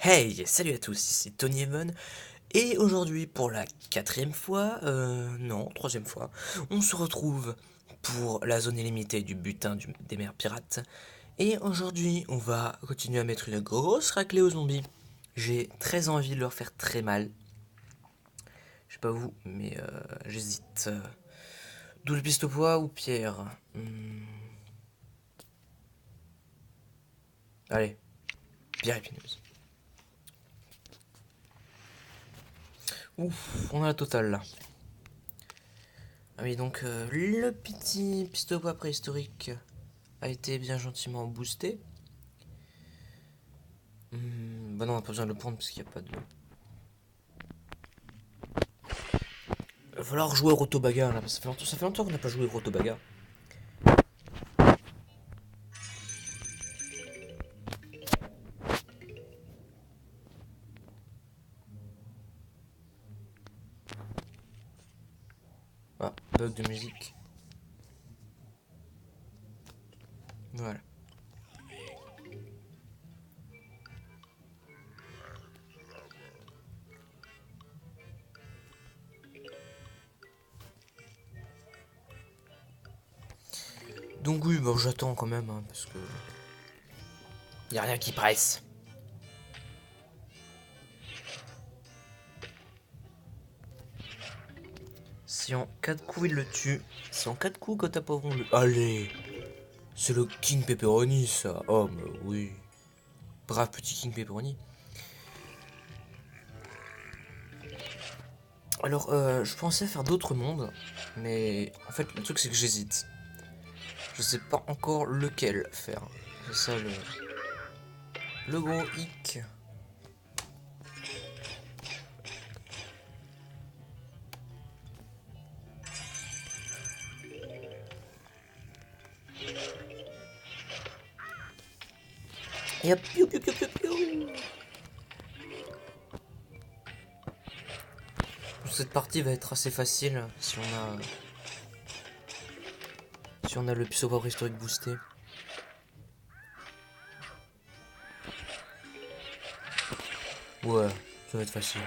Hey, salut à tous, ici Tony Even, et aujourd'hui pour la quatrième fois, non, troisième fois, on se retrouve pour la zone illimitée du butin des mers pirates, et aujourd'hui on va continuer à mettre une grosse raclée aux zombies. J'ai très envie de leur faire très mal, je sais pas vous, mais j'hésite. Double piste au poids ou pierre. Allez, pierre épineuse. Ouf, on a la totale là. Ah oui, donc le petit piste au poids préhistorique a été bien gentiment boosté. Bah non, on n'a pas besoin de le prendre parce qu'il n'y a pas de... Il va falloir jouer au Rotobaga là, parce que ça fait longtemps qu'on n'a pas joué au Rotobaga. Ah, bug de musique. Voilà. Donc oui, bah j'attends quand même, hein, parce que... Y a rien qui presse. Si en 4 coups il le tue, si en 4 coups quand t'as pas le... Allez, c'est le King Pepperoni ça. Oh mais oui. Brave petit King Pepperoni. Alors, je pensais faire d'autres mondes, mais en fait, le truc c'est que j'hésite. Je sais pas encore lequel faire. C'est ça le gros hic. Et hop, piou, piou, piou, piou, piou. Cette partie va être assez facile si on a le pseudo historique boosté. Ouais, ça va être facile.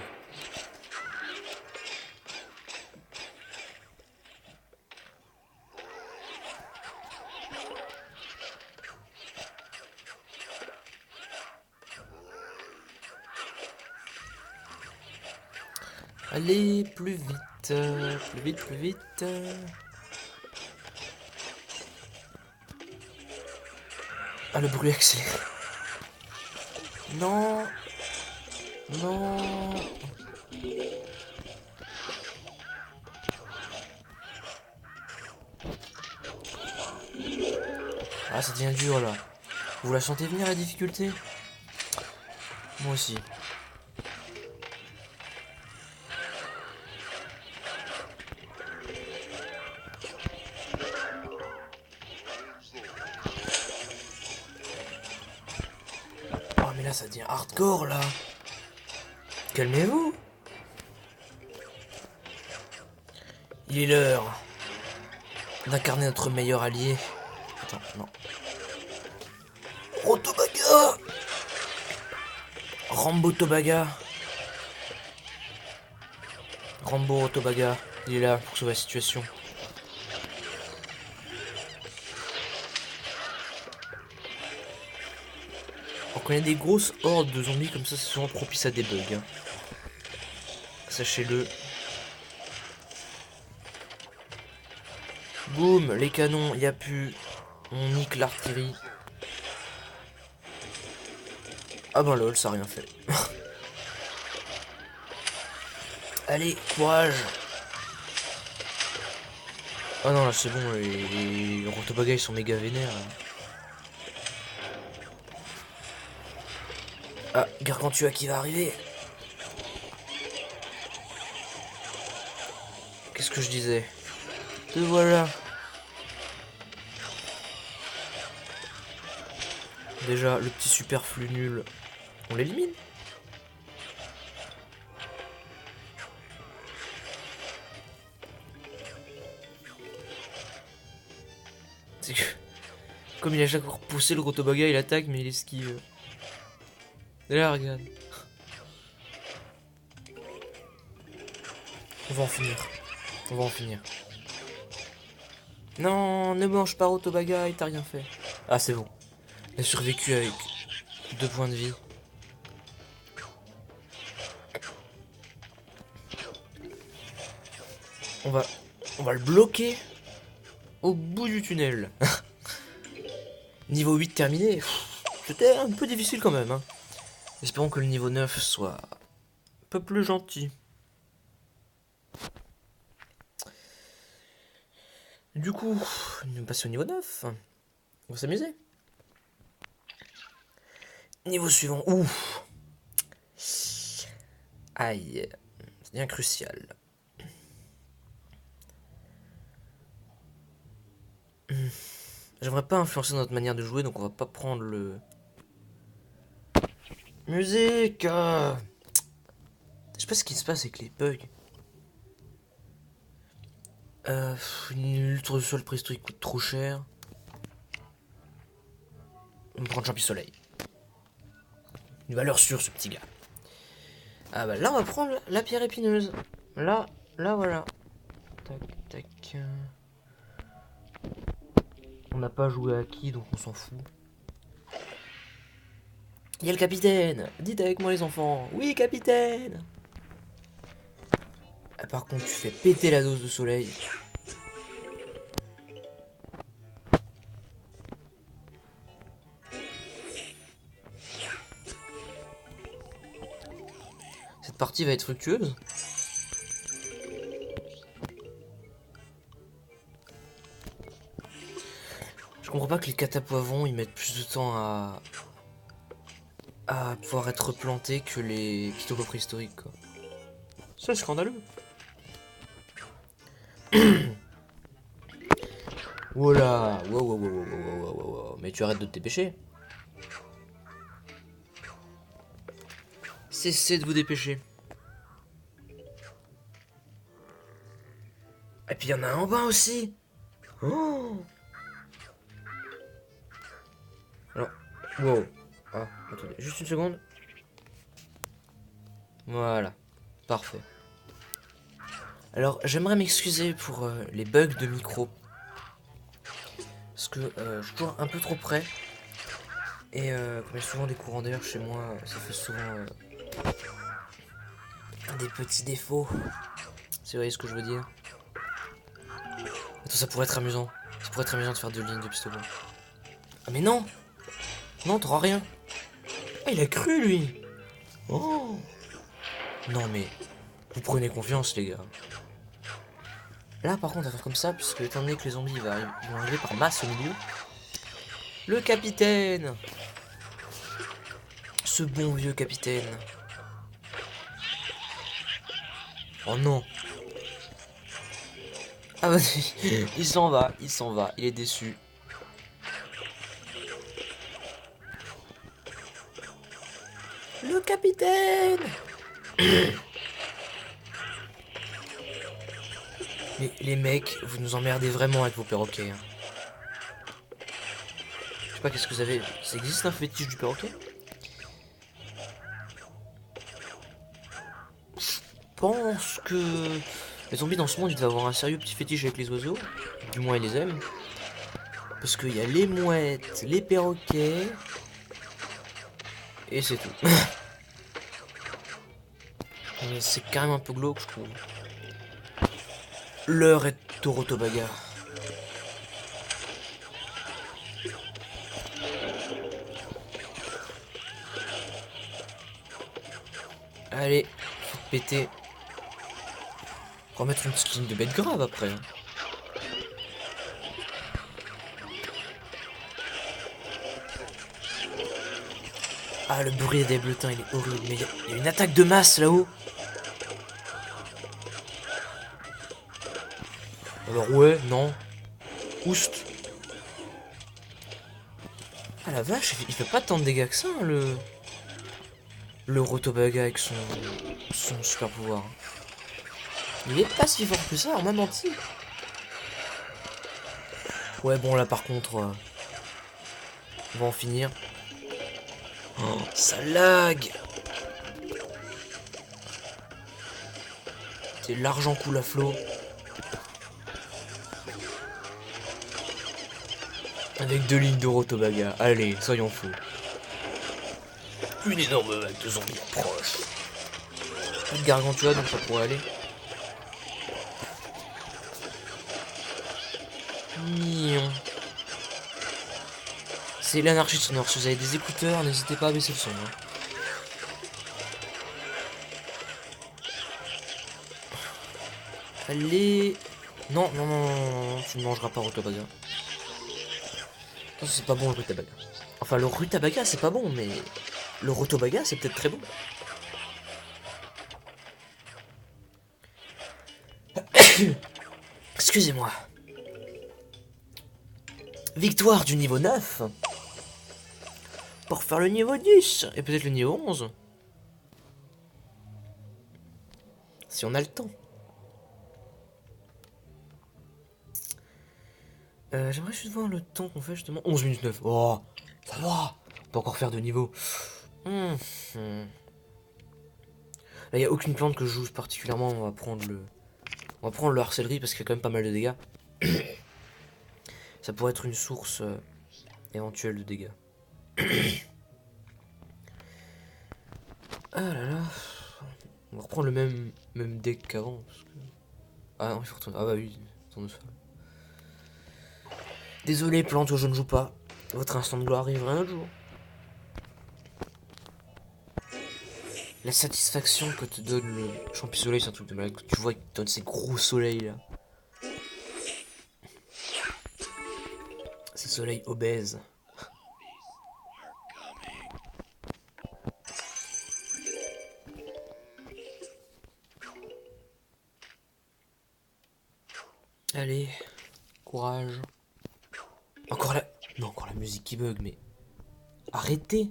Allez, plus vite, plus vite, plus vite. Ah, le bruit accéléré. Non, non. Ah, ça devient dur là. Vous la sentez venir la difficulté? Moi aussi. Oh, mais là, ça devient hardcore là. Calmez-vous. Il est l'heure d'incarner notre meilleur allié. Attends, non. Rotobaga, Rambo Tobaga. Rambo Rotobaga. Il est là pour sauver la situation. Alors quand il y a des grosses hordes de zombies comme ça, c'est souvent propice à des bugs. Hein. Sachez-le. Boum, les canons, il n'y a plus. On nique l'artillerie. Ah ben lol, ça a rien fait. Allez, courage. Ah non, là c'est bon, les Rotobaga ils sont méga vénères. Ah, Gargantua qui va arriver. Qu'est-ce que je disais? Te voilà. Déjà, le petit superflu nul, on l'élimine. C'est que, comme il a chaque fois repoussé le Rotobaga, il attaque, mais il esquive. Et là, regarde. On va en finir. On va en finir. Non, ne mange pas Rotobaga, il t'a rien fait. Ah, c'est bon. Il a survécu avec 2 points de vie. On va le bloquer au bout du tunnel. Niveau 8 terminé. C'était un peu difficile quand même. Hein. Espérons que le niveau 9 soit un peu plus gentil. Du coup, nous passons au niveau 9. On va s'amuser. Niveau suivant. Ouf. Aïe. C'est bien crucial. J'aimerais pas influencer notre manière de jouer, donc on va pas prendre le... Musique. Je sais pas ce qui se passe avec les bugs. Une ultra sol préhistorique coûte trop cher. On va prendre champi-soleil. Une valeur sûre, ce petit gars. Ah bah là, on va prendre la pierre épineuse. Là, voilà. Tac, tac. On n'a pas joué à qui, donc on s'en fout. Il y a le capitaine. Dites avec moi les enfants. Oui, capitaine. Ah, par contre, tu fais péter la dose de soleil. Cette partie va être fructueuse. Je comprends pas que les catapoivrons ils mettent plus de temps à pouvoir être plantés que les pitocos préhistoriques quoi. C'est scandaleux. Voilà, wow. Mais tu arrêtes de te dépêcher. Cessez de vous dépêcher. Et puis il y en a un en bas aussi. Oh. Alors, wow. Ah, attendez, juste une seconde. Voilà, parfait. Alors, j'aimerais m'excuser pour les bugs de micro. Parce que je suis toujours un peu trop près. Et comme il y a souvent des courants d'air chez moi, ça fait souvent des petits défauts. Si vous voyez ce que je veux dire. Attends, ça pourrait être amusant. Ça pourrait être amusant de faire 2 lignes de pistolet. Ah mais non. Non, t'auras rien. Ah, il a cru, lui. Oh. Non, mais vous prenez confiance, les gars. Là, par contre, on va faire comme ça, puisque étant donné que les zombies vont arriver par masse au milieu. Le capitaine. Ce bon vieux capitaine. Oh non. Ah vas-y. Il s'en va, il est déçu. Le capitaine. Mais les mecs, vous nous emmerdez vraiment avec vos perroquets. Hein. Je sais pas qu'est-ce que vous avez. Ça existe un fétiche du perroquet? Je pense que les zombies dans ce monde ils doivent avoir un sérieux petit fétiche avec les oiseaux. Du moins ils les aiment. Parce qu'il y a les mouettes, les perroquets. Et c'est tout. C'est carrément un peu glauque je trouve. L'heure est au Rotobaga. Allez, faut péter. On va mettre une skin de bête grave après. Ah, le bruit des bleutins, il est horrible. Mais il y a une attaque de masse là-haut. Alors ouais, non. Oust. Ah la vache, il fait pas tant de dégâts que ça, hein, le Rotobaga avec son super pouvoir. Il est pas si fort que ça, on m'a menti. Ouais, bon là par contre, on va en finir. Oh, ça lag. C'est l'argent coule à flot. Avec 2 lignes de Rotobaga. Allez, soyons fous. Une énorme vague de zombies approche. Pas de gargantua, donc ça pourrait aller. Mignon. C'est l'anarchie sonore. Si vous avez des écouteurs, n'hésitez pas à baisser le son. Hein. Allez. Non, non, non, non, non, tu ne mangeras pas Rotobaga. C'est pas bon le Rutabaga. Enfin, le Rutabaga, c'est pas bon, mais le Rotobaga, c'est peut-être très bon. Excusez-moi. Victoire du niveau 9 pour faire le niveau 10 et peut-être le niveau 11. Si on a le temps. J'aimerais juste voir le temps qu'on fait justement. 11 minutes 9. Oh, ça va. On peut encore faire de niveau. Là, il n'y a aucune plante que je joue particulièrement. On va prendre le harcellerie parce qu'il y a quand même pas mal de dégâts. Ça pourrait être une source éventuelle de dégâts. Ah là là. On va reprendre le même deck qu'avant. Que... Ah non, il faut retourner. Ah bah oui, tournesol. Désolé, plante, je ne joue pas. Votre instant de gloire arrivera un autre jour. La satisfaction que te donne le champi soleil, c'est un truc de malade. Tu vois, il te donne ces gros soleils là. Ces soleils obèses. Allez, courage. Encore la... Non, encore la musique qui bug, mais... Arrêtez.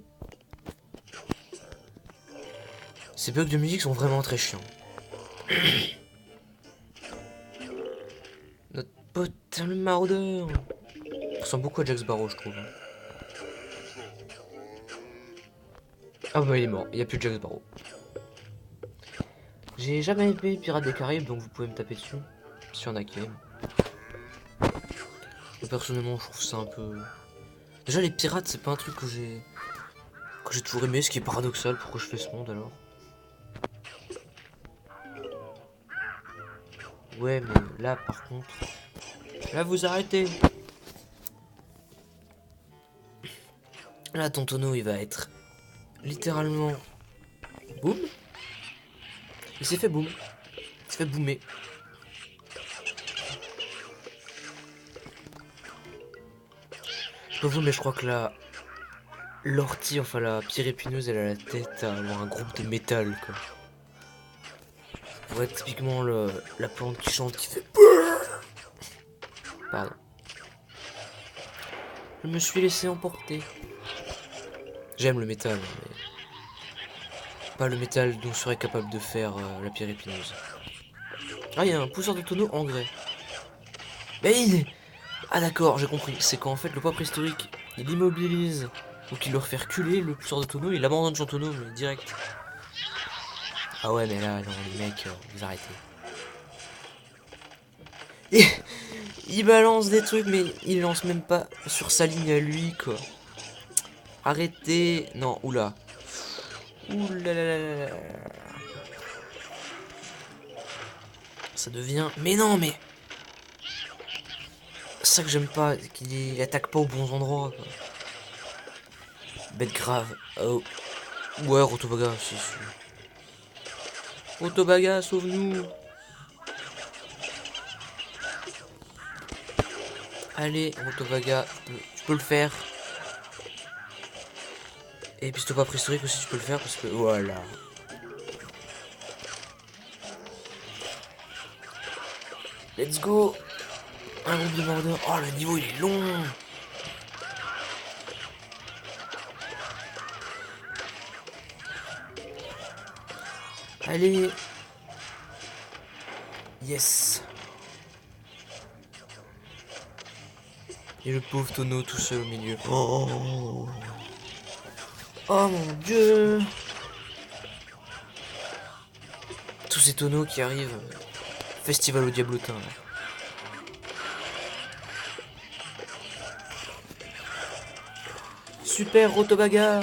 Ces bugs de musique sont vraiment très chiants. Notre pote, le maraudeur. Il ressemble beaucoup à Jack Sparrow, je trouve. Ah bah il est mort, il n'y a plus de Jack Sparrow. J'ai jamais aimé Pirates des Caraïbes, donc vous pouvez me taper dessus. Si on a qui aime. Personnellement, je trouve ça un peu... Déjà, les pirates, c'est pas un truc que j'ai toujours aimé, ce qui est paradoxal. Pourquoi je fais ce monde, alors? Ouais, mais là, par contre... Là, vous arrêtez. Là, ton tonneau, il va être... littéralement... Boum. Il s'est fait boum. Il s'est fait boomer. Je sais pas vous, mais je crois que la... l'ortie, enfin la pierre épineuse, elle a la tête à avoir un groupe de métal, quoi. Pour être typiquement la plante qui chante, qui fait... Pardon. Je me suis laissé emporter. J'aime le métal, mais... pas le métal dont serait capable de faire la pierre épineuse. Ah, il y a un pousseur de tonneau en grès. Mais... Ah d'accord, j'ai compris. C'est quand en fait le poids préhistorique, il immobilise. Donc il leur fait reculer le pousseur de tonneau, il abandonne son tonneau, mais direct. Ah ouais, mais là, non, les mecs, vous arrêtez. Et... il balance des trucs, mais il lance même pas sur sa ligne à lui, quoi. Arrêtez. Non, oula. Oula. Ça devient... Mais non, mais... c'est ça que j'aime pas, qu'il attaque pas aux bons endroits, quoi. Bête grave. Oh. Ouais, Rotobaga, si. Rotobaga, sauve-nous. Allez, Rotobaga, tu peux le faire. Et puis pas préhistorique aussi, tu peux le faire parce que voilà. Let's go. Un groupe de mordeurs. Oh, le niveau il est long. Allez. Yes. Et le pauvre tonneau tout seul au milieu. Oh. Oh mon dieu. Tous ces tonneaux qui arrivent. Festival au diablotin. Là. Super Rotobaga.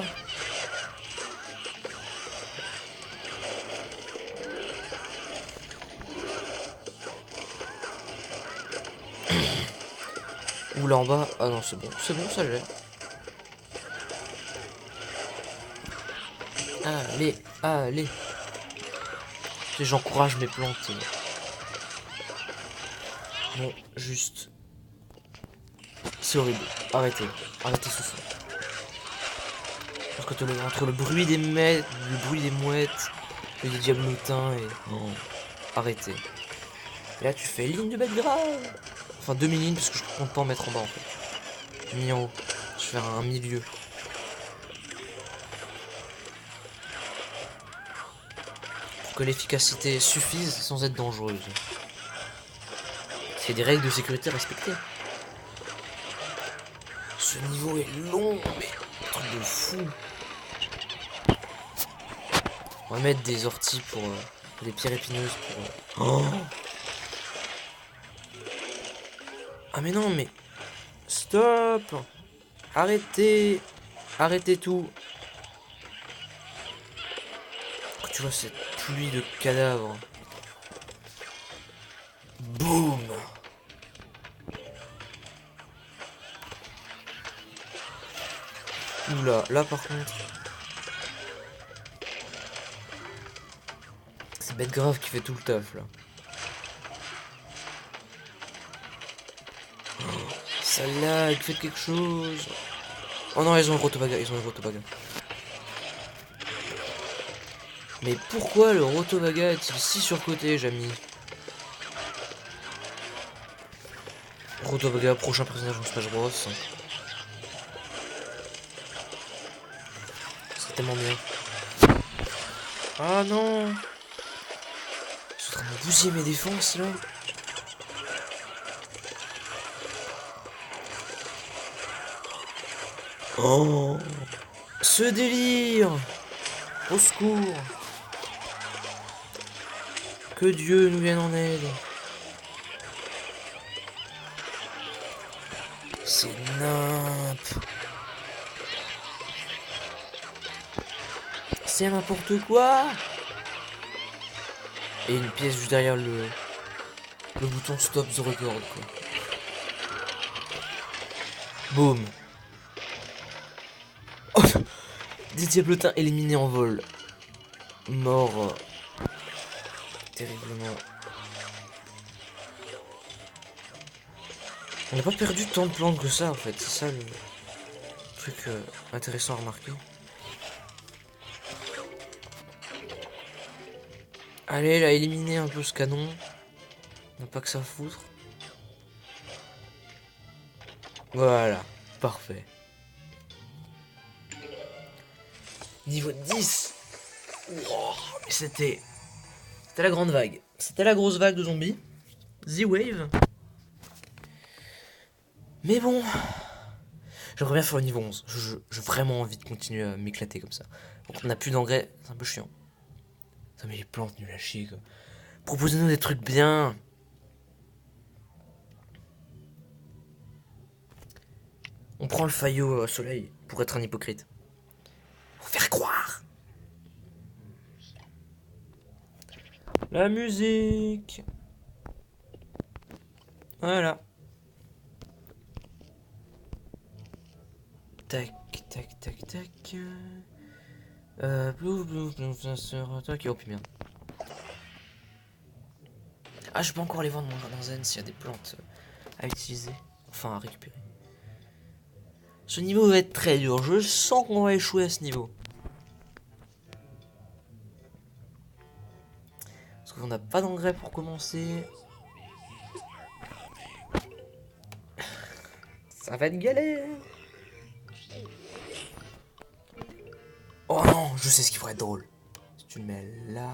Ou là en bas. Ah non, c'est bon, ça gère. Allez, allez. J'encourage mes plantes. Bon, juste. C'est horrible. Arrêtez. Arrêtez ce son. Parce que entre le bruit des mouettes, et des diablotins et. Non. Arrêtez. Et là tu fais ligne de bête grave. Enfin demi-ligne parce que je compte pas en mettre en bas en fait. Mis en haut. Je vais faire un milieu. Pour que l'efficacité suffise sans être dangereuse. Il y a des règles de sécurité respectées. Ce niveau est long, mais un truc de fou. On va mettre des orties pour des pierres épineuses pour. Oh. Ah mais non mais stop. Arrêtez. Arrêtez tout. Quand tu vois cette pluie de cadavres. Boum. Oula, là par contre. C'est bête grave qui fait tout le taf là. Oh, ça lag, faites quelque chose. Oh non, ils ont le rotobaga, Mais pourquoi le rotobaga est-il si surcoté, Jamy? Rotobaga, prochain personnage en Smash Bros. C'est tellement bien. Ah non! Je suis en train de bousiller mes défenses là. Oh! Ce délire! Au secours! Que Dieu nous vienne en aide! C'est nimp! C'est n'importe quoi! Et une pièce juste derrière le bouton stop the record quoi. Boum! Oh, des diablotins éliminés en vol. Mort. Terriblement. On n'a pas perdu tant de plantes que ça en fait. C'est ça le truc intéressant à remarquer. Allez, là, éliminer un peu ce canon. On n'a pas que ça à foutre. Voilà, parfait. Niveau 10. Wow, mais c'était la grande vague. C'était la grosse vague de zombies. Z-Wave. Mais bon, j'aimerais bien faire le niveau 11. J'ai vraiment envie de continuer à m'éclater comme ça. Donc on n'a plus d'engrais, c'est un peu chiant. Ça met les plantes nul à chier quoi. Proposez-nous des trucs bien. On prend le faillot au soleil pour être un hypocrite. Pour faire croire. La musique. Voilà. Tac, tac, tac, tac. Plouf, plouf, plouf, tac, oh puis merde. Ah, je peux encore aller voir dans mon jardin zen s'il y a des plantes à utiliser. Enfin, à récupérer. Ce niveau va être très dur. Je sens qu'on va échouer à ce niveau. Parce qu'on n'a pas d'engrais pour commencer. Ça va être galère. Oh non, je sais ce qui pourrait être drôle. Si tu le mets là...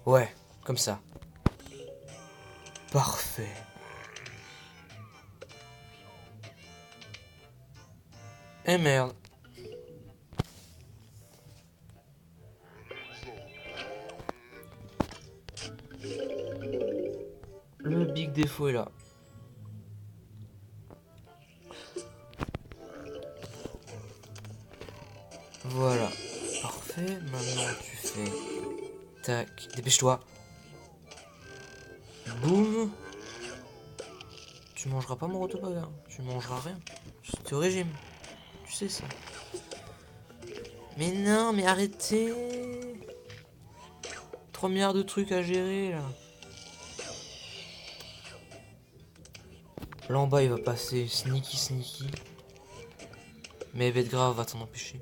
Ouais, comme ça. Parfait. Eh merde. l'unique défaut est là. Voilà. Parfait. Maintenant, tu fais... Tac. Dépêche-toi. Boum. Tu mangeras pas mon rotopavin. Tu mangeras rien. C'est au régime. Tu sais ça. Mais non, mais arrêtez. 3 milliards de trucs à gérer, là. Là en bas, il va passer sneaky sneaky. Mais bête grave va t'en empêcher.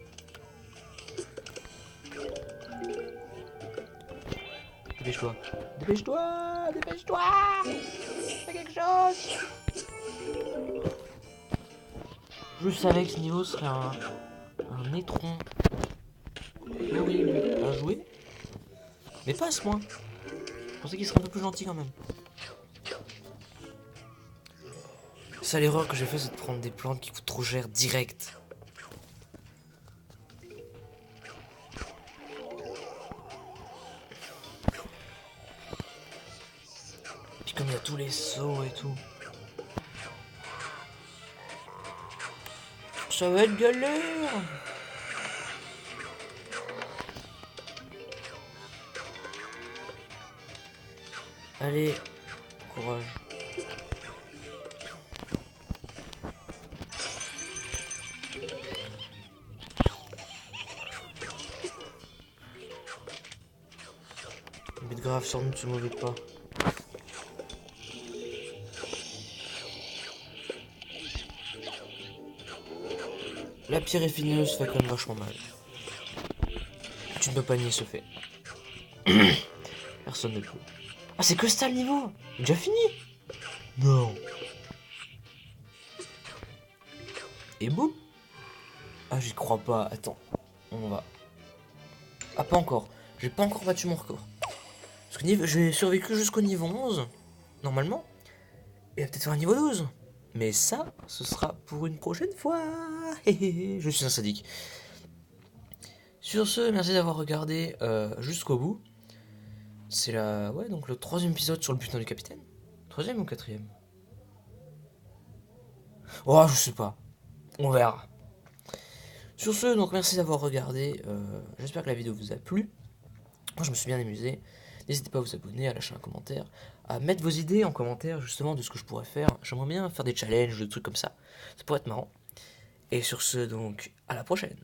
Dépêche-toi. Dépêche-toi. Dépêche-toi. Fais quelque chose. Je savais que ce niveau serait un étron horrible à jouer. Mais pas à ce point. Je pensais qu'il serait un peu plus gentil quand même. Ça, l'erreur que j'ai fait, c'est de prendre des plantes qui coûtent trop cher direct. Puis comme il y a tous les sauts et tout. Ça va être galère. Allez, courage. Bête grave, sans doute, ce mauvais pas. La pierre effineuse fait quand même vachement mal. Tu ne peux pas nier ce fait. Personne ne peut. Ah, c'est que ça le niveau. Déjà fini. Non. Et boum. Ah, j'y crois pas. Attends. On va. Ah, pas encore. J'ai pas encore battu mon record. Parce que j'ai survécu jusqu'au niveau 11. Normalement. Et peut-être faire un niveau 12. Mais ça, ce sera pour une prochaine fois. Je suis un sadique. Sur ce, merci d'avoir regardé jusqu'au bout. C'est donc le 3e épisode sur le butin du capitaine. 3e ou 4e? Oh, je sais pas. On verra. Sur ce, donc merci d'avoir regardé. J'espère que la vidéo vous a plu. Moi, je me suis bien amusé. N'hésitez pas à vous abonner, à lâcher un commentaire, à mettre vos idées en commentaire justement de ce que je pourrais faire. J'aimerais bien faire des challenges, des trucs comme ça. Ça pourrait être marrant. Et sur ce, donc, à la prochaine.